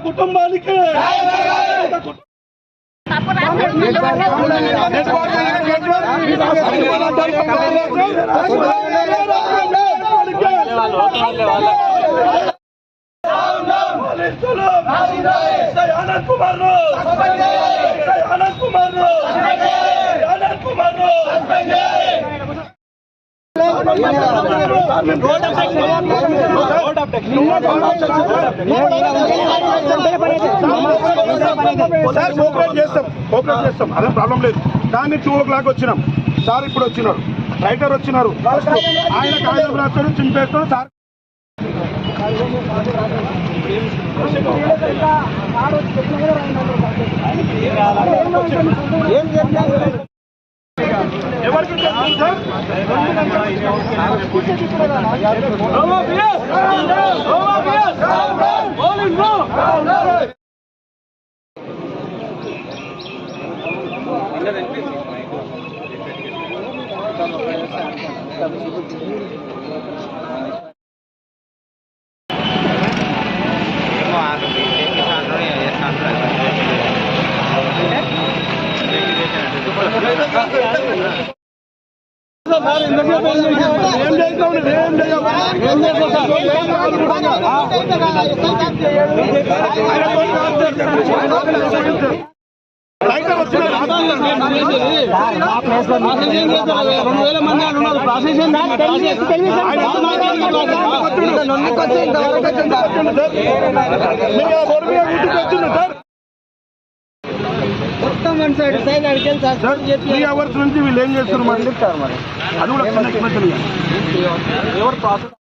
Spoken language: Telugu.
కుటుంబానికి आनंद कुमार అదే ప్రాబ్లం లేదు. కానీ 2 o'clock వచ్చినాం సార్, ఇప్పుడు వచ్చినారు రైటర్ వచ్చినారు, ఆయన కాగితం రాస్తాడు చింపేస్తాడు సార్. ఎవరికి మొత్తం 3 hours నుంచి వీళ్ళు ఏం చేస్తున్నారు మరి అది కూడా ఎవరు ప్రాసెస్